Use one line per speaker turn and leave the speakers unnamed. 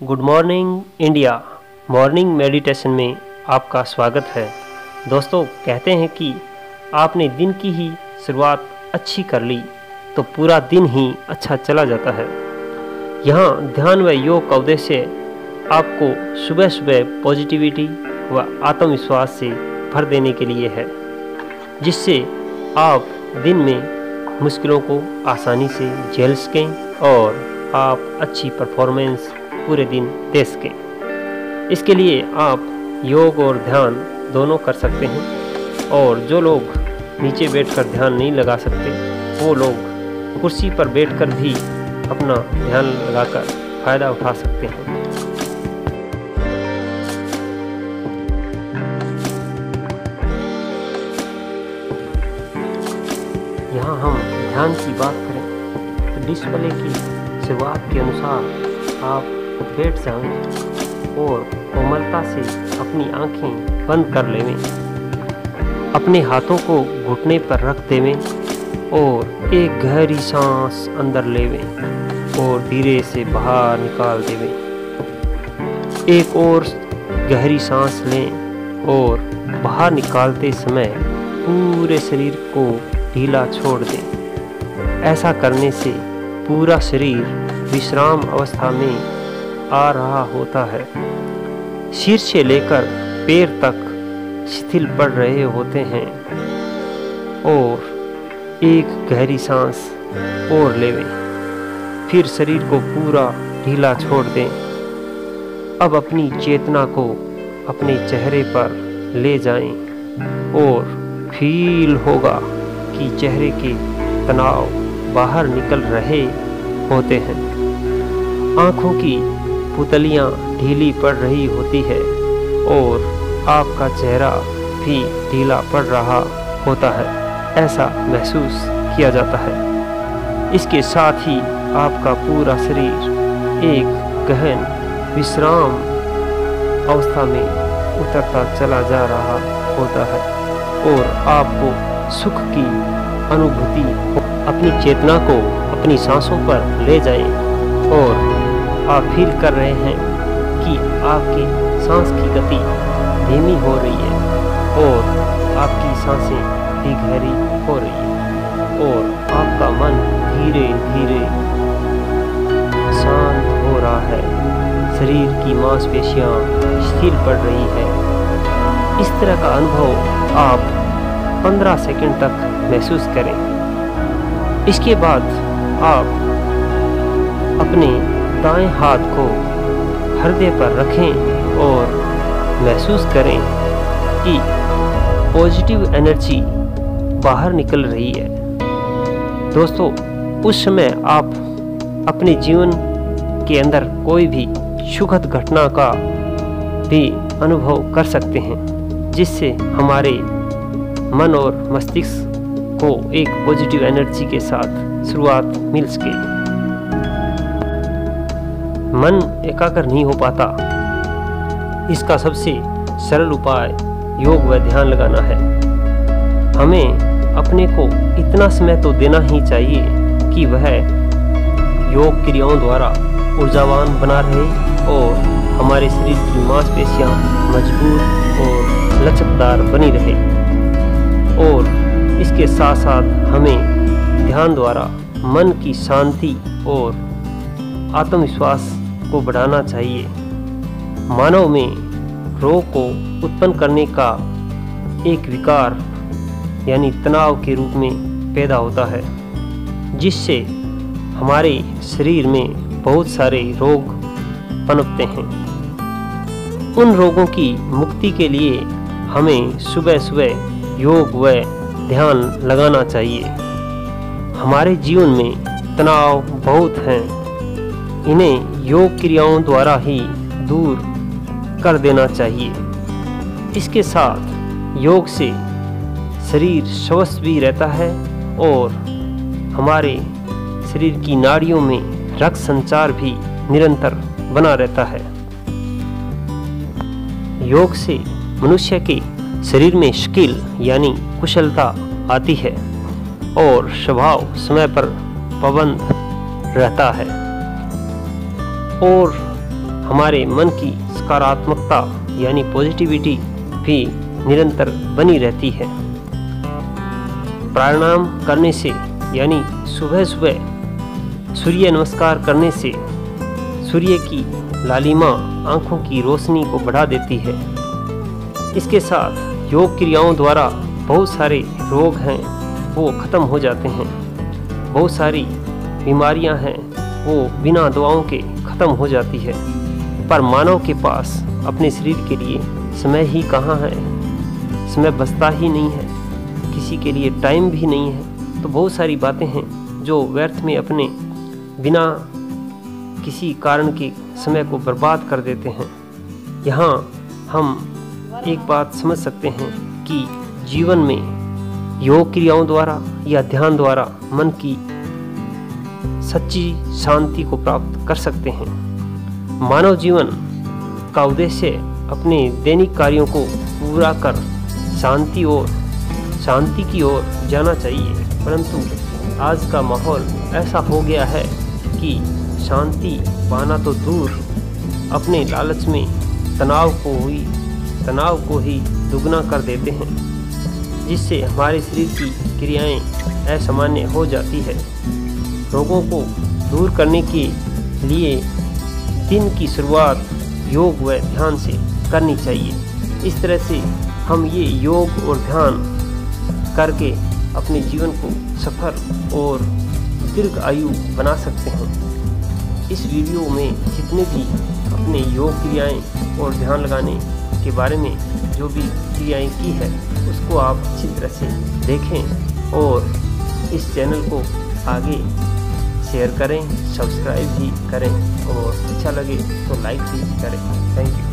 Good morning India morning meditation में आपका स्वागत है। दोस्तों, कहते हैं कि आपने दिन की ही शुरुआत अच्छी कर ली तो पूरा दिन ही अच्छा चला जाता है। यहाँ ध्यान व योग का उद्देश्य आपको सुबह सुबह पॉजिटिविटी व आत्मविश्वास से भर देने के लिए है, जिससे आप दिन में मुश्किलों को आसानी से झेल सकें और आप अच्छी परफॉर्मेंस पूरे दिन दे सकें। इसके लिए आप योग और ध्यान दोनों कर सकते हैं, और जो लोग नीचे बैठकर ध्यान नहीं लगा सकते वो लोग कुर्सी पर बैठकर भी अपना ध्यान लगाकर फ़ायदा उठा सकते हैं। यहाँ हम ध्यान की बात करें तो डिस्प्ले की शुरुआत के अनुसार आप बैठ जाएं और कोमलता से अपनी आंखें बंद कर लेवें। अपने हाथों को घुटने पर रख देवें और एक गहरी सांस अंदर लेवें और धीरे से बाहर निकाल देवें। एक और गहरी सांस लें और बाहर निकालते समय पूरे शरीर को ढीला छोड़ दें। ऐसा करने से पूरा शरीर विश्राम अवस्था में आ रहा होता है। सिर से लेकर पैर तक शिथिल पड़ रहे होते हैं। और एक गहरी सांस और लेवें, फिर शरीर को पूरा ढीला छोड़ दें। अब अपनी चेतना को अपने चेहरे पर ले जाएं और फील होगा कि चेहरे के तनाव बाहर निकल रहे होते हैं। आँखों की पुतलियाँ ढीली पड़ रही होती है और आपका चेहरा भी ढीला पड़ रहा होता है, ऐसा महसूस किया जाता है। इसके साथ ही आपका पूरा शरीर एक गहन विश्राम अवस्था में उतरता चला जा रहा होता है और आपको सुख की अनुभूति हो। अपनी चेतना को अपनी सांसों पर ले जाएं और आप फील कर रहे हैं कि आपकी सांस की गति धीमी हो रही है और आपकी सांसें भी गहरी हो रही है और आपका मन धीरे धीरे शांत हो रहा है। शरीर की मांसपेशियां शिथिल पड़ रही है। इस तरह का अनुभव आप 15 सेकंड तक महसूस करें। इसके बाद आप अपने दाएं हाथ को हृदय पर रखें और महसूस करें कि पॉजिटिव एनर्जी बाहर निकल रही है। दोस्तों, उस समय आप अपने जीवन के अंदर कोई भी सुखद घटना का भी अनुभव कर सकते हैं, जिससे हमारे मन और मस्तिष्क को एक पॉजिटिव एनर्जी के साथ शुरुआत मिल सके। मन एकाग्र नहीं हो पाता, इसका सबसे सरल उपाय योग व ध्यान लगाना है। हमें अपने को इतना समय तो देना ही चाहिए कि वह योग क्रियाओं द्वारा ऊर्जावान बना रहे और हमारे शरीर की मांसपेशियां मजबूत और लचकदार बनी रहे। और इसके साथ साथ हमें ध्यान द्वारा मन की शांति और आत्मविश्वास को बढ़ाना चाहिए। मानव में रोग को उत्पन्न करने का एक विकार यानी तनाव के रूप में पैदा होता है, जिससे हमारे शरीर में बहुत सारे रोग पनपते हैं। उन रोगों की मुक्ति के लिए हमें सुबह सुबह योग व ध्यान लगाना चाहिए। हमारे जीवन में तनाव बहुत हैं, इन्हें योग क्रियाओं द्वारा ही दूर कर देना चाहिए। इसके साथ योग से शरीर स्वस्थ भी रहता है और हमारे शरीर की नाड़ियों में रक्त संचार भी निरंतर बना रहता है। योग से मनुष्य के शरीर में स्किल यानी कुशलता आती है और स्वभाव समय पर पाबंद रहता है और हमारे मन की सकारात्मकता यानी पॉजिटिविटी भी निरंतर बनी रहती है। प्राणायाम करने से यानी सुबह सुबह सूर्य नमस्कार करने से सूर्य की लालिमा आँखों की रोशनी को बढ़ा देती है। इसके साथ योग क्रियाओं द्वारा बहुत सारे रोग हैं वो ख़त्म हो जाते हैं। बहुत सारी बीमारियां हैं वो बिना दवाओं के ख़त्म हो जाती है। पर मानव के पास अपने शरीर के लिए समय ही कहाँ है, समय बचता ही नहीं है, किसी के लिए टाइम भी नहीं है। तो बहुत सारी बातें हैं जो व्यर्थ में अपने बिना किसी कारण के समय को बर्बाद कर देते हैं। यहाँ हम एक बात समझ सकते हैं कि जीवन में योग क्रियाओं द्वारा या ध्यान द्वारा मन की सच्ची शांति को प्राप्त कर सकते हैं। मानव जीवन का उद्देश्य अपने दैनिक कार्यों को पूरा कर शांति की ओर जाना चाहिए, परंतु आज का माहौल ऐसा हो गया है कि शांति पाना तो दूर, अपने लालच में तनाव को ही दुगना कर देते हैं, जिससे हमारे शरीर की क्रियाएं असामान्य हो जाती है। रोगों को दूर करने के लिए दिन की शुरुआत योग व ध्यान से करनी चाहिए। इस तरह से हम ये योग और ध्यान करके अपने जीवन को सफल और दीर्घ आयु बना सकते हैं। इस वीडियो में जितने भी अपने योग क्रियाएं और ध्यान लगाने के बारे में जो भी क्रियाएं की है उसको आप अच्छी तरह से देखें और इस चैनल को आगे शेयर करें, सब्सक्राइब भी करें और अच्छा लगे तो लाइक भी करें। Thank you.